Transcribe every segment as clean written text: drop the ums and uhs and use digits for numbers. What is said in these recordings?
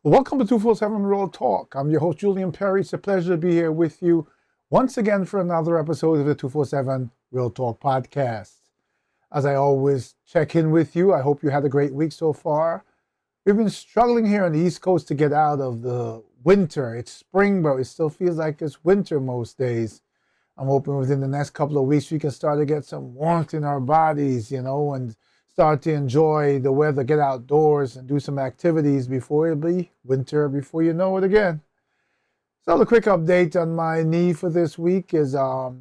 Welcome to 247 Real Talk. I'm your host, Julian Perry. It's a pleasure to be here with you once again for another episode of the 247 Real Talk podcast. As I always check in with you, I hope you had a great week so far. We've been struggling here on the East Coast to get out of the winter. It's spring, but it still feels like it's winter most days. I'm hoping within the next couple of weeks we can start to get some warmth in our bodies, and start to enjoy the weather, get outdoors and do some activities before it be winter, before you know it again. So the quick update on my knee for this week is the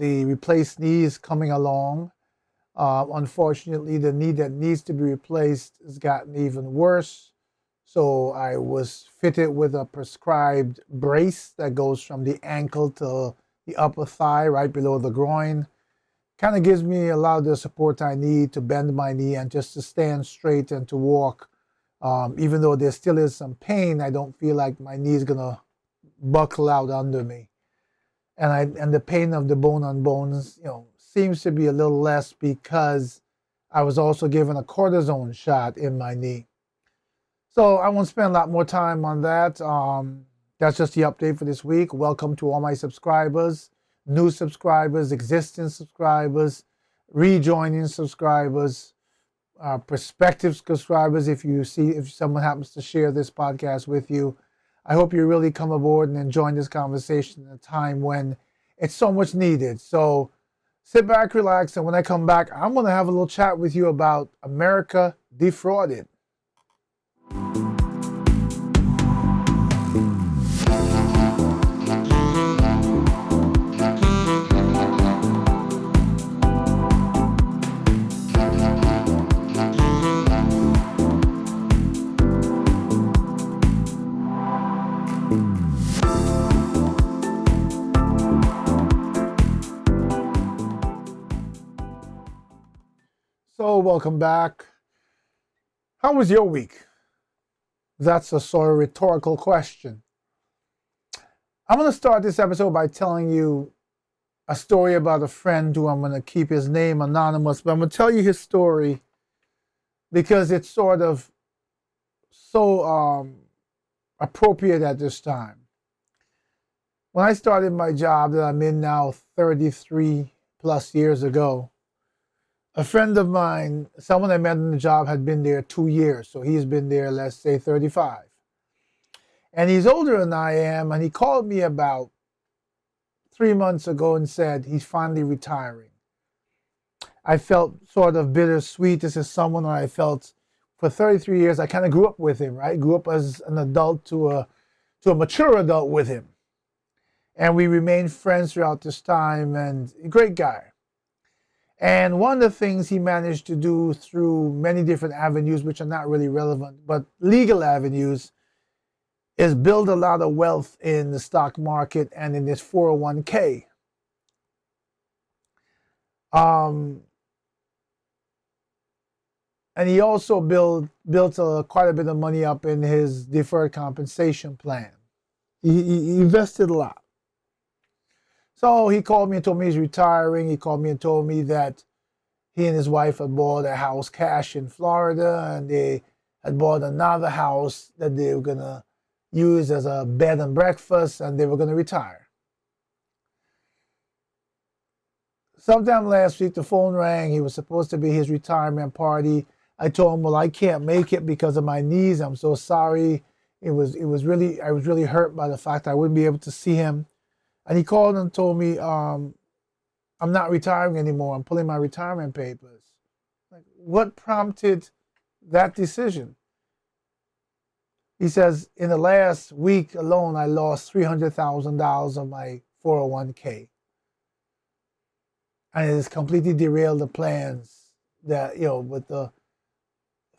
replaced knee is coming along. Unfortunately, the knee that needs to be replaced has gotten even worse. So I was fitted with a prescribed brace that goes from the ankle to the upper thigh, right below the groin. Kind of gives me a lot of the support I need to bend my knee and just to stand straight and to walk. Even though there still is some pain, I don't feel like my knee is gonna buckle out under me. And the pain of the bone on bones, seems to be a little less because I was also given a cortisone shot in my knee. So I won't spend a lot more time on that. That's just the update for this week. Welcome to all my subscribers, new subscribers, existing subscribers, rejoining subscribers, prospective subscribers. If someone happens to share this podcast with you, I hope you really come aboard and join this conversation at a time when it's so much needed. So sit back, relax, and when I come back, I'm going to have a little chat with you about America Defrauded. So, welcome back. How was your week? That's a sort of rhetorical question. I'm going to start this episode by telling you a story about a friend who I'm going to keep his name anonymous, but I'm going to tell you his story because it's sort of so appropriate at this time. When I started my job that I'm in now 33 plus years ago, a friend of mine, someone I met on the job, had been there 2 years. So he's been there, let's say, 35. And he's older than I am. And he called me about 3 months ago and said he's finally retiring. I felt sort of bittersweet. This is someone I felt for 33 years. I kind of grew up with him, right? Grew up as an adult to a mature adult with him. And we remained friends throughout this time, and a great guy. And one of the things he managed to do through many different avenues, which are not really relevant, but legal avenues, is build a lot of wealth in the stock market and in his 401k. And he also built quite a bit of money up in his deferred compensation plan. He invested a lot. So he called me and told me he's retiring. He called me and told me that he and his wife had bought a house cash in Florida, and they had bought another house that they were going to use as a bed and breakfast, and they were going to retire. Sometime last week, the phone rang. He was supposed to be his retirement party. I told him, well, I can't make it because of my knees. I'm so sorry. I was really hurt by the fact I wouldn't be able to see him. And he called and told me, I'm not retiring anymore. I'm pulling my retirement papers. Like, what prompted that decision? He says, in the last week alone, I lost $300,000 of my 401k. And it has completely derailed the plans that, with the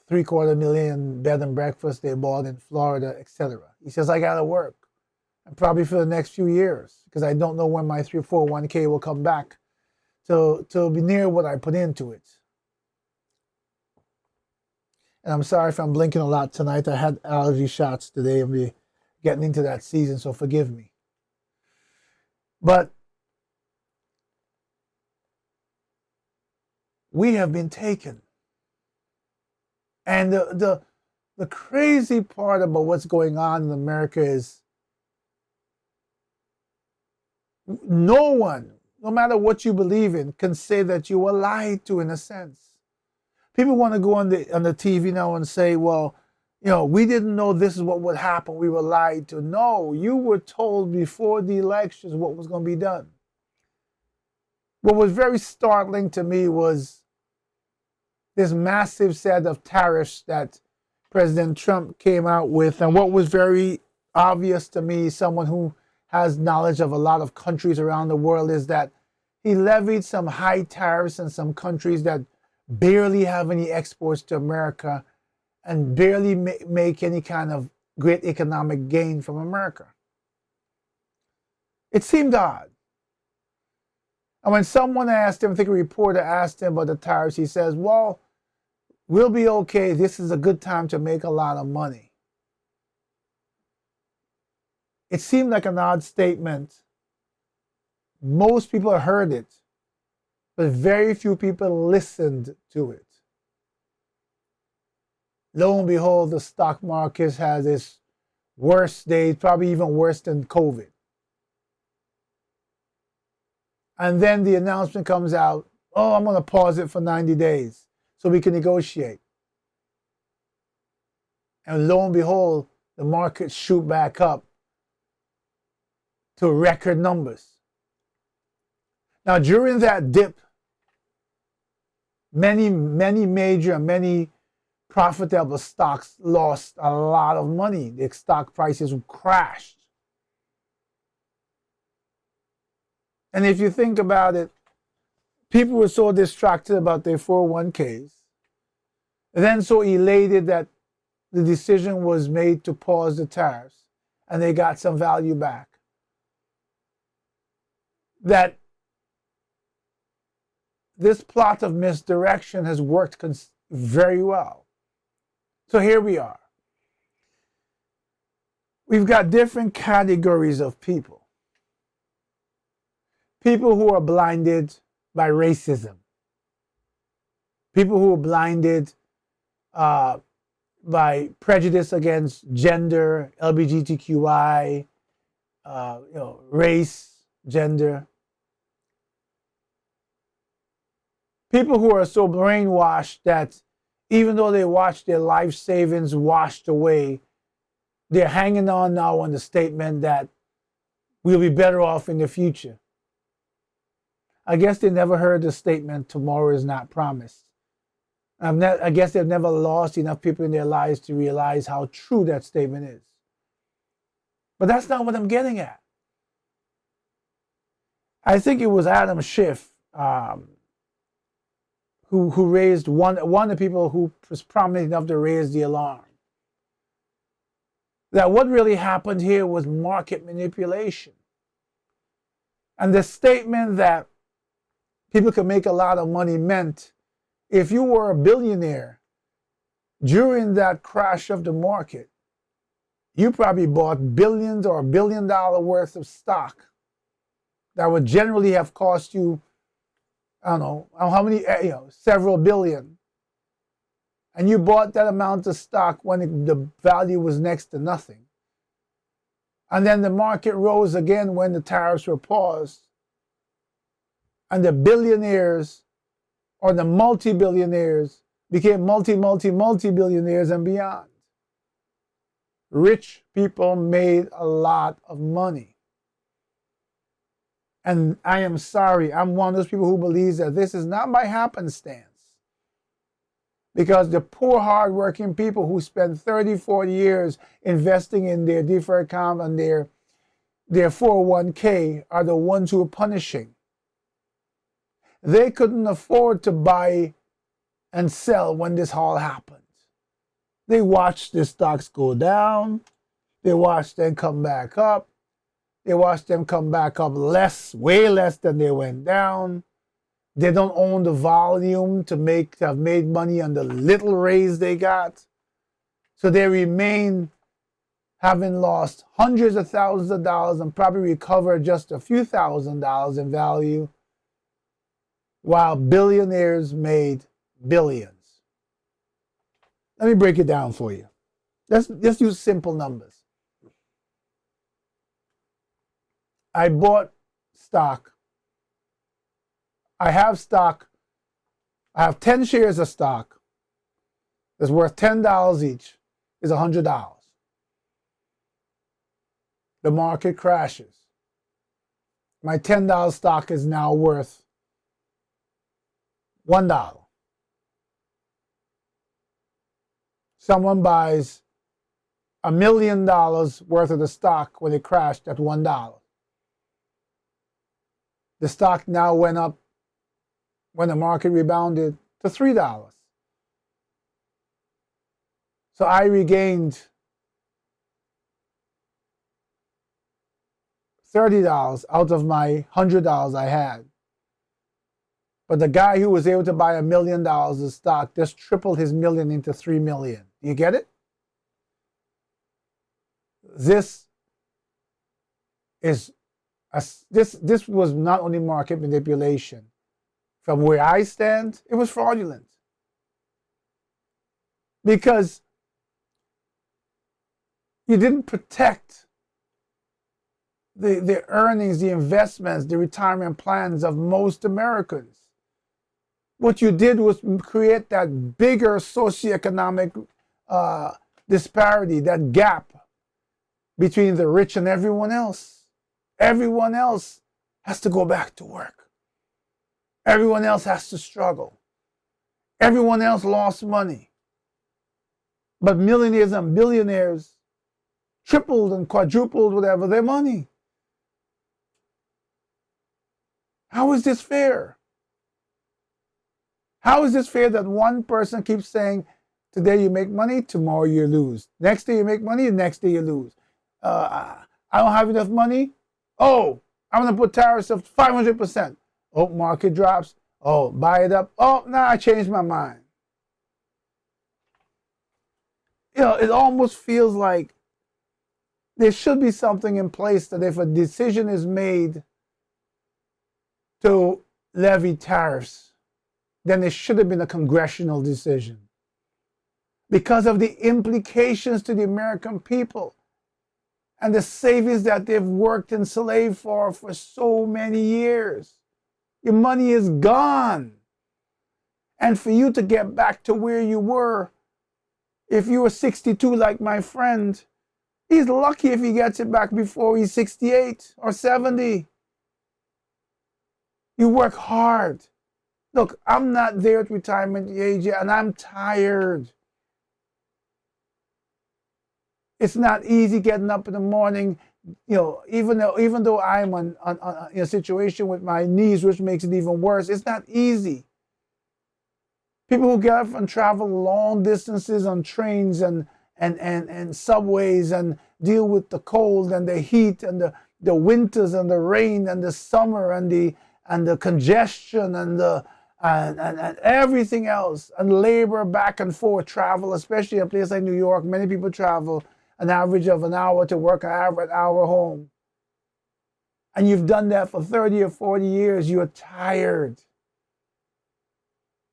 $750,000 bed and breakfast they bought in Florida, etc. He says, I got to work. And probably for the next few years, because I don't know when my 401k will come back to be near what I put into it. And I'm sorry if I'm blinking a lot tonight. I had allergy shots today and we're getting into that season, so forgive me. But we have been taken. And the the crazy part about what's going on in America is no one, no matter what you believe in, can say that you were lied to in a sense. People want to go on the TV now and say, well, we didn't know this is what would happen. We were lied to. No, you were told before the elections what was going to be done. What was very startling to me was this massive set of tariffs that President Trump came out with. And what was very obvious to me, someone who has knowledge of a lot of countries around the world, is that he levied some high tariffs in some countries that barely have any exports to America and barely make any kind of great economic gain from America. It seemed odd. And when someone asked him, I think a reporter asked him about the tariffs, he says, well, we'll be okay. This is a good time to make a lot of money. It seemed like an odd statement. Most people heard it, but very few people listened to it. Lo and behold, the stock market has its worst days, probably even worse than COVID. And then the announcement comes out, oh, I'm going to pause it for 90 days so we can negotiate. And lo and behold, the markets shoot back up to record numbers. Now, during that dip, many profitable stocks lost a lot of money. The stock prices crashed. And if you think about it, people were so distracted about their 401ks, and then so elated that the decision was made to pause the tariffs and they got some value back, that this plot of misdirection has worked very well. So here we are. We've got different categories of people. People who are blinded by racism. People who are blinded by prejudice against gender, LGBTQI, race, gender. People who are so brainwashed that even though they watch their life savings washed away, they're hanging on now on the statement that we'll be better off in the future. I guess they never heard the statement, tomorrow is not promised. I guess they've never lost enough people in their lives to realize how true that statement is. But that's not what I'm getting at. I think it was Adam Schiff who raised one of the people who was prominent enough to raise the alarm. That what really happened here was market manipulation. And the statement that people could make a lot of money meant if you were a billionaire during that crash of the market, you probably bought billions or $1 billion worth of stock that would generally have cost you, I don't know, how many, several billion. And you bought that amount of stock when the value was next to nothing. And then the market rose again when the tariffs were paused. And the billionaires or the multi-billionaires became multi-billionaires and beyond. Rich people made a lot of money. And I am sorry, I'm one of those people who believes that this is not by happenstance. Because the poor, hardworking people who spend 30, 40 years investing in their deferred account and their 401k are the ones who are punishing. They couldn't afford to buy and sell when this all happened. They watched the stocks go down. They watched them come back up. They watched them come back up way less than they went down. They don't own the volume to have made money on the little raise they got. So they remain having lost hundreds of thousands of dollars and probably recovered just a few $1,000s in value, while billionaires made billions. Let me break it down for you. Let's use simple numbers. I bought stock. I have stock. I have 10 shares of stock that's worth $10 each, is $100. The market crashes. My $10 stock is now worth $1. Someone buys $1 million worth of the stock when it crashed at $1. The stock now went up when the market rebounded to $3. So I regained $30 out of my $100 I had. But the guy who was able to buy $1 million of stock just tripled his million into 3 million. You get it? This was not only market manipulation. From where I stand, it was fraudulent. Because you didn't protect the earnings, the investments, the retirement plans of most Americans. What you did was create that bigger socioeconomic disparity, that gap between the rich and everyone else. Everyone else has to go back to work. Everyone else has to struggle. Everyone else lost money. But millionaires and billionaires tripled and quadrupled whatever their money. How is this fair? How is this fair that one person keeps saying, today you make money, tomorrow you lose. Next day you make money, the next day you lose. I don't have enough money. Oh, I'm going to put tariffs of 500%. Oh, market drops. Oh, buy it up. Oh, now I changed my mind. It almost feels like there should be something in place that if a decision is made to levy tariffs, then it should have been a congressional decision because of the implications to the American people and the savings that they've worked and slaved for so many years. Your money is gone. And for you to get back to where you were, if you were 62 like my friend, he's lucky if he gets it back before he's 68 or 70. You work hard. Look, I'm not there at retirement age yet, and I'm tired. It's not easy getting up in the morning, even though I'm in a situation with my knees, which makes it even worse. It's not easy. People who get up and travel long distances on trains and subways and deal with the cold and the heat and the winters and the rain and the summer and the congestion and everything else, and labor back and forth, travel, especially in a place like New York. Many people travel an average of an hour to work, an hour home. And you've done that for 30 or 40 years, you're tired.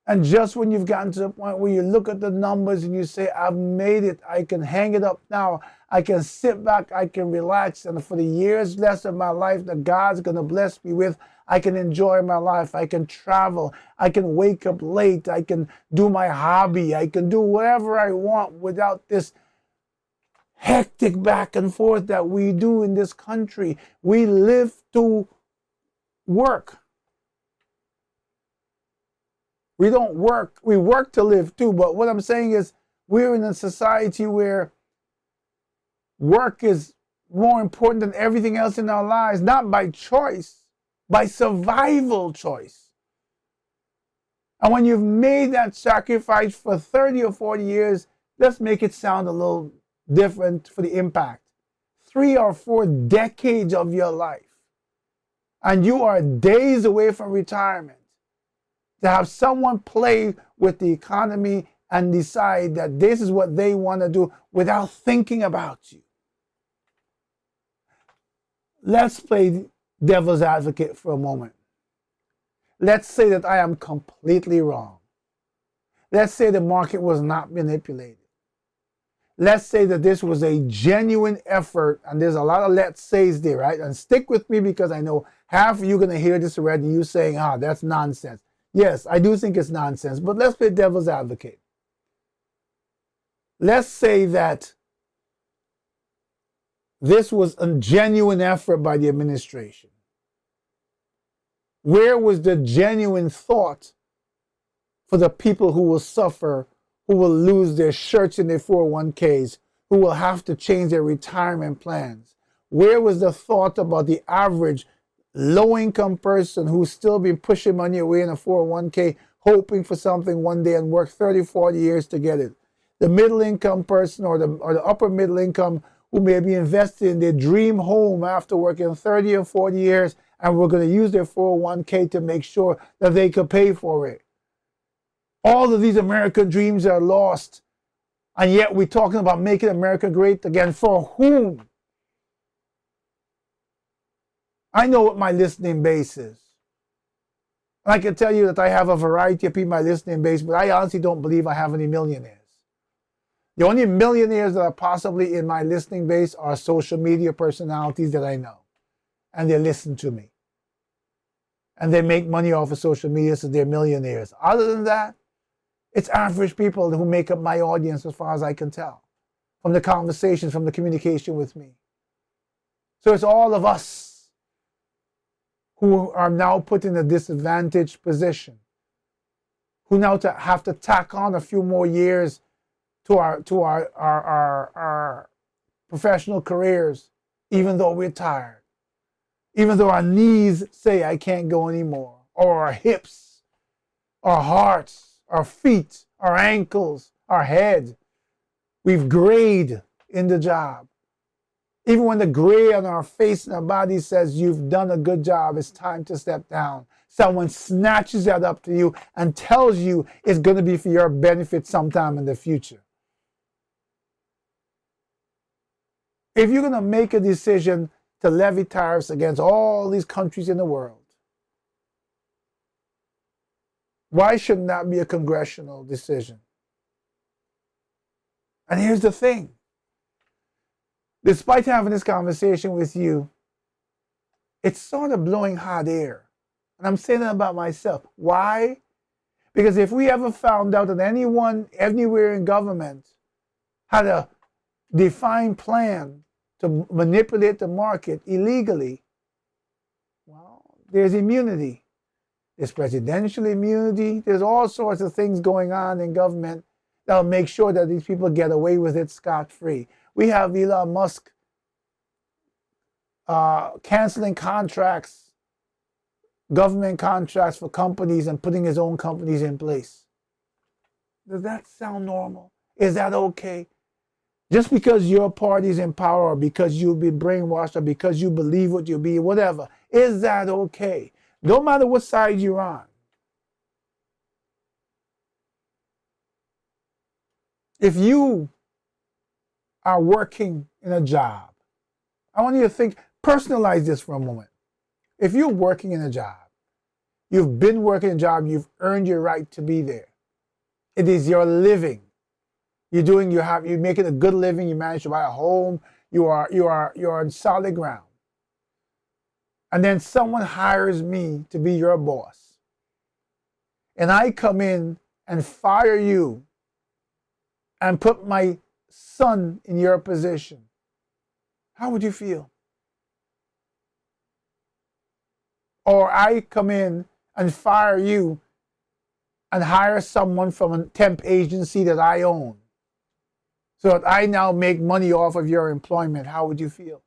And just when you've gotten to the point where you look at the numbers and you say, I've made it, I can hang it up now, I can sit back, I can relax, and for the years left of my life that God's going to bless me with, I can enjoy my life, I can travel, I can wake up late, I can do my hobby, I can do whatever I want without this hectic back and forth that we do in this country. We live to work. We don't work, we work to live too, but what I'm saying is we're in a society where work is more important than everything else in our lives, not by choice, by survival choice. And when you've made that sacrifice for 30 or 40 years, let's make it sound a little different for the impact. 3 or 4 decades of your life, and you are days away from retirement. To have someone play with the economy and decide that this is what they want to do without thinking about you. Let's play devil's advocate for a moment. Let's say that I am completely wrong. Let's say the market was not manipulated. let's say that this was a genuine effort, and there's a lot of let's says there, right? And stick with me because I know half of you are going to hear this already and you saying, that's nonsense. Yes, I do think it's nonsense, but let's play devil's advocate. Let's say that this was a genuine effort by the administration. Where was the genuine thought for the people who will suffer, who will lose their shirts in their 401ks, who will have to change their retirement plans? Where was the thought about the average low-income person who's still been pushing money away in a 401k, hoping for something one day and work 30, 40 years to get it? The middle-income person or the upper middle income who may be invested in their dream home after working 30 or 40 years, and we're going to use their 401k to make sure that they could pay for it. All of these American dreams are lost, and yet we're talking about making America great again. For whom? I know what my listening base is. I can tell you that I have a variety of people in my listening base, but I honestly don't believe I have any millionaires. The only millionaires that are possibly in my listening base are social media personalities that I know, and they listen to me. And they make money off of social media, so they're millionaires. Other than that, it's average people who make up my audience as far as I can tell, from the conversations, from the communication with me. So it's all of us who are now put in a disadvantaged position, who now have to tack on a few more years to our professional careers, even though we're tired, even though our knees say I can't go anymore, or our hips, our hearts, our feet, our ankles, our head. We've grayed in the job. Even when the gray on our face and our body says you've done a good job, it's time to step down. Someone snatches that up to you and tells you it's going to be for your benefit sometime in the future. If you're going to make a decision to levy tariffs against all these countries in the world, why shouldn't that be a congressional decision? And here's the thing. Despite having this conversation with you, it's sort of blowing hot air. And I'm saying that about myself. Why? Because if we ever found out that anyone, anywhere in government, had a defined plan to manipulate the market illegally, well, there's immunity. There's presidential immunity. There's all sorts of things going on in government that'll make sure that these people get away with it scot-free. We have Elon Musk canceling contracts, government contracts for companies and putting his own companies in place. Does that sound normal? Is that okay? Just because your party's in power or because you've been brainwashed or because you believe what you be, whatever, is that okay? No matter what side you're on. If you are working in a job, I want you to think, personalize this for a moment. If you're working in a job, you've been working in a job, you've earned your right to be there. It is your living. You're making a good living, you manage to buy a home, you're on solid ground. And then someone hires me to be your boss. And I come in and fire you and put my son in your position. How would you feel? Or I come in and fire you and hire someone from a temp agency that I own, so that I now make money off of your employment. How would you feel?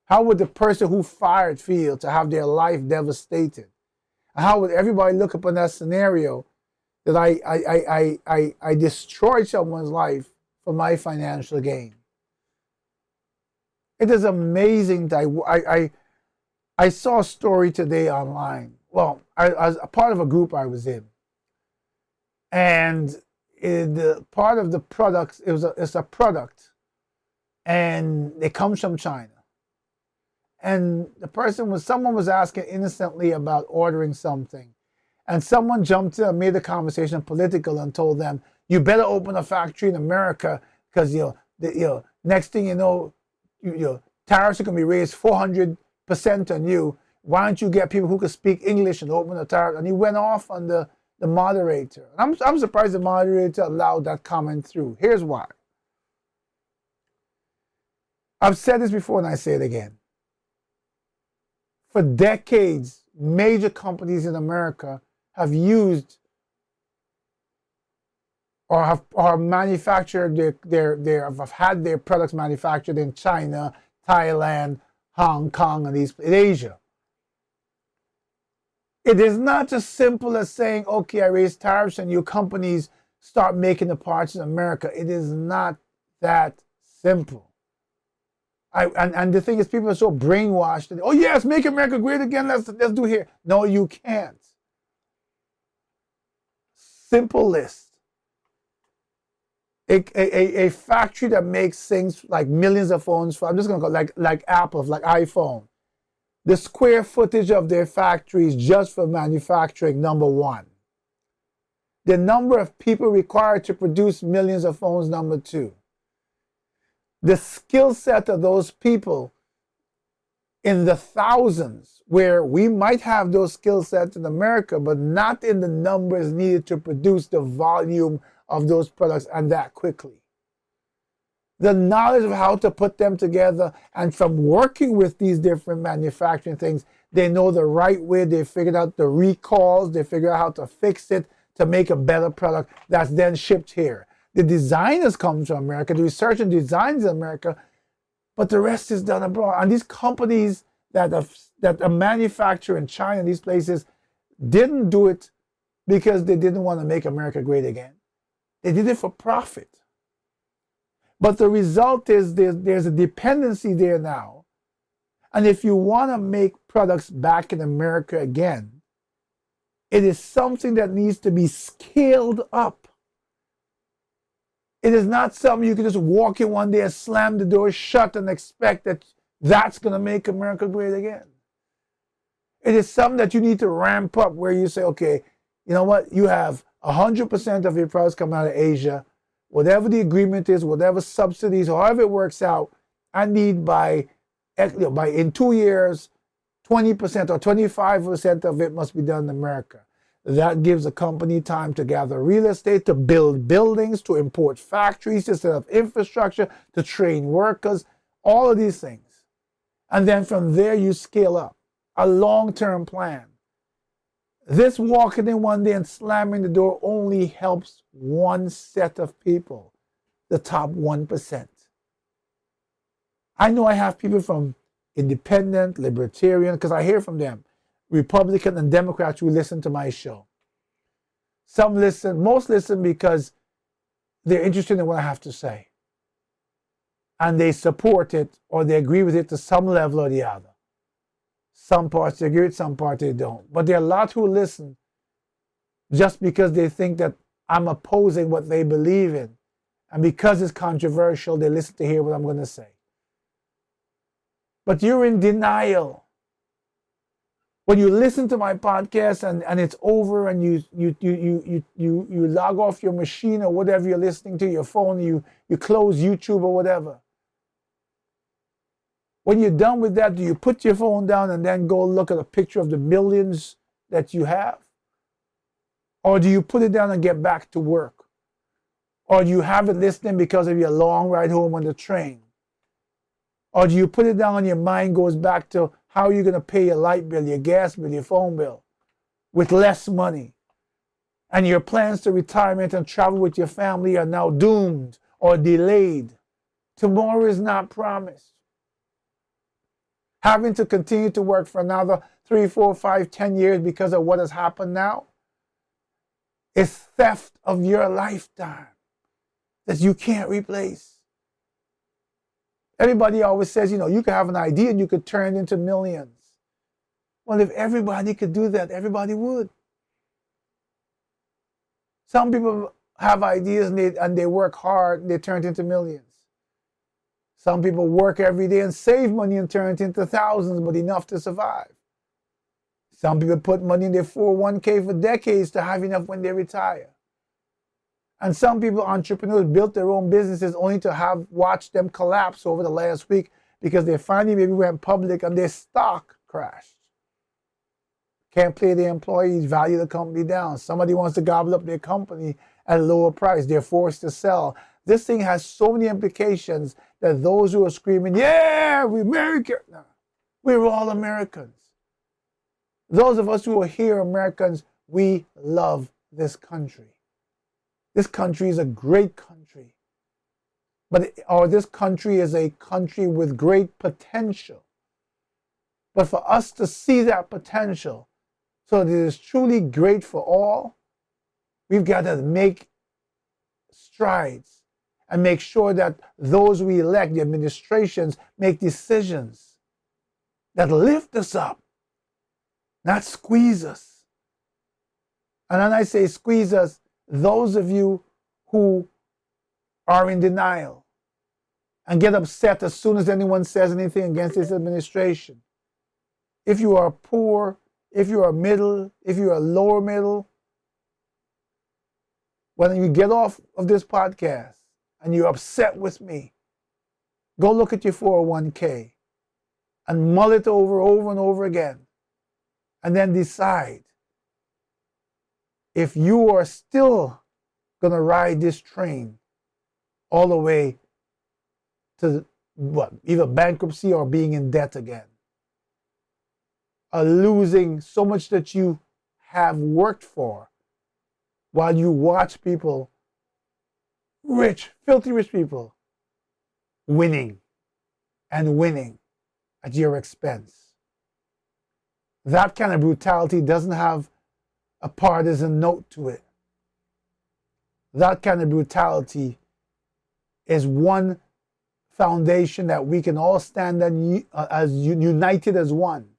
How would the person who fired feel to have their life devastated? How would everybody look upon that scenario that I destroyed someone's life for my financial gain? It is amazing that I saw a story today online. Well, I was a part of a group I was in. And the part of the products, it's a product, and it comes from China. And someone was asking innocently about ordering something. And someone jumped in and made the conversation political and told them, you better open a factory in America because next thing you know, tariffs are going to be raised 400% on you. Why don't you get people who can speak English and open the tariff? And he went off on the moderator. And I'm surprised the moderator allowed that comment through. Here's why. I've said this before and I say it again. For decades, major companies in America have used or have manufactured have had their products manufactured in China, Thailand, Hong Kong, and in Asia. It is not as simple as saying, okay, I raise tariffs and your companies start making the parts in America. It is not that simple. And the thing is, people are so brainwashed that, oh yes, make America great again, let's do here. No, you can't. Simple list. A factory that makes things like millions of phones, I'm just going to go like Apple, like iPhone. The square footage of their factories just for manufacturing, number one. The number of people required to produce millions of phones, number two. The skill set of those people in the thousands, where we might have those skill sets in America, but not in the numbers needed to produce the volume of those products and that quickly. The knowledge of how to put them together, and from working with these different manufacturing things, they know the right way. They figured out the recalls. They figured out how to fix it to make a better product that's then shipped here. The designers come from America, the research and designs in America, but the rest is done abroad. And these companies that are manufactured in China, these places, didn't do it because they didn't want to make America great again. They did it for profit. But the result is there's a dependency there now. And if you want to make products back in America again, it is something that needs to be scaled up. It is not something you can just walk in one day and slam the door shut and expect that that's going to make America great again. It is something that you need to ramp up, where you say, okay, you know what? You have 100% of your products coming out of Asia. Whatever the agreement is, whatever subsidies, however it works out, I need by in 2 years, 20% or 25% of it must be done in America. That gives a company time to gather real estate, to build buildings, to import factories, to set up infrastructure, to train workers, all of these things. And then from there you scale up. A long-term plan. This walking in one day and slamming the door only helps one set of people, the top 1%. I know I have people from independent, libertarian, because I hear from them, Republican and Democrats who listen to my show. Some listen, most listen because they're interested in what I have to say. And they support it or they agree with it to some level or the other. Some parts they agree with, some parts they don't. But there are a lot who listen just because they think that I'm opposing what they believe in. And because it's controversial, they listen to hear what I'm going to say. But you're in denial. When you listen to my podcast and it's over and you log off your machine or whatever you're listening to, your phone, you close YouTube or whatever. When you're done with that, do you put your phone down and then go look at a picture of the millions that you have? Or do you put it down and get back to work? Or do you have it listening because of your long ride home on the train? Or do you put it down and your mind goes back to how you're going to pay your light bill, your gas bill, your phone bill with less money? And your plans to retirement and travel with your family are now doomed or delayed. Tomorrow is not promised. Having to continue to work for another 3, 4, 5, 10 years because of what has happened now is theft of your lifetime that you can't replace. Everybody always says, you could have an idea and you could turn it into millions. Well, if everybody could do that, everybody would. Some people have ideas and they work hard and they turn it into millions. Some people work every day and save money and turn it into thousands, but enough to survive. Some people put money in their 401k for decades to have enough when they retire. And some people, entrepreneurs, built their own businesses only to have watched them collapse over the last week because they finally maybe went public and their stock crashed. Can't pay their employees, value the company down. Somebody wants to gobble up their company at a lower price. They're forced to sell. This thing has so many implications that those who are screaming, yeah, we're American. No, we're all Americans. Those of us who are here, Americans, we love this country. This country is a great country. Or this country is a country with great potential. But for us to see that potential so that it is truly great for all, we've got to make strides and make sure that those we elect, the administrations, make decisions that lift us up, not squeeze us. And when I say squeeze us, those of you who are in denial and get upset as soon as anyone says anything against this administration, if you are poor, if you are middle, if you are lower middle, when you get off of this podcast and you're upset with me, go look at your 401k and mull it over and over again, and then decide if you are still going to ride this train all the way to either bankruptcy or being in debt again, or losing so much that you have worked for while you watch people, rich, filthy rich people, winning and winning at your expense. That kind of brutality doesn't have a partisan note to it. That kind of brutality is one foundation that we can all stand on as united as one,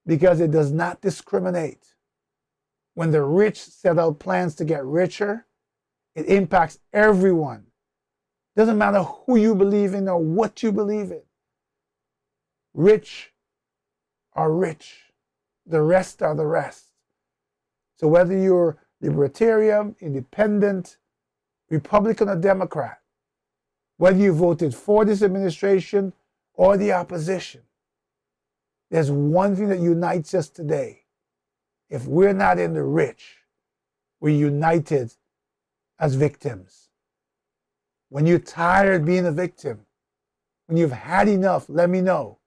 because it does not discriminate. When the rich set out plans to get richer, it impacts everyone. Doesn't matter who you believe in or what you believe in. Rich are rich. The rest are the rest. So whether you're libertarian, independent, Republican, or Democrat, whether you voted for this administration or the opposition, there's one thing that unites us today. If we're not in the rich, we're united as victims. When you're tired being a victim, when you've had enough, let me know.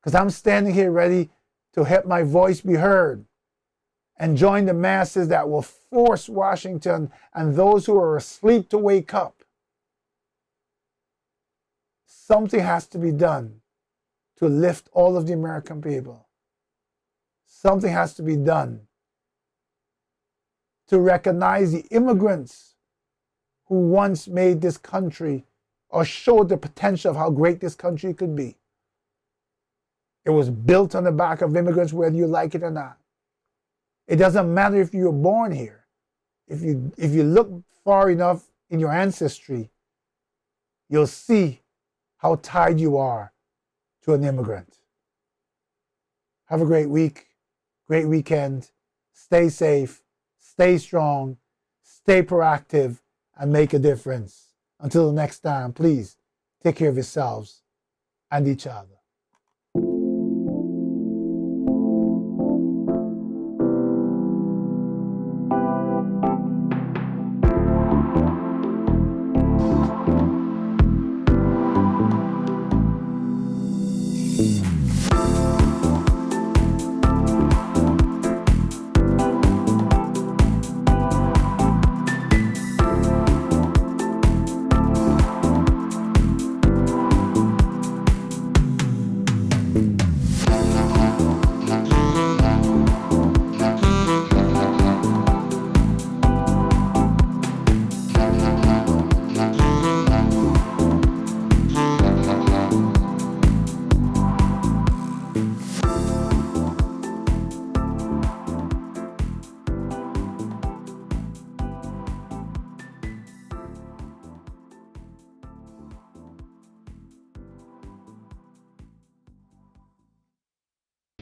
Because I'm standing here ready to help my voice be heard and join the masses that will force Washington and those who are asleep to wake up. Something has to be done to lift all of the American people. Something has to be done to recognize the immigrants who once made this country or showed the potential of how great this country could be. It was built on the back of immigrants, whether you like it or not. It doesn't matter if you were born here. If you look far enough in your ancestry, you'll see how tied you are to an immigrant. Have a great week, great weekend. Stay safe, stay strong, stay proactive, and make a difference. Until the next time, please take care of yourselves and each other.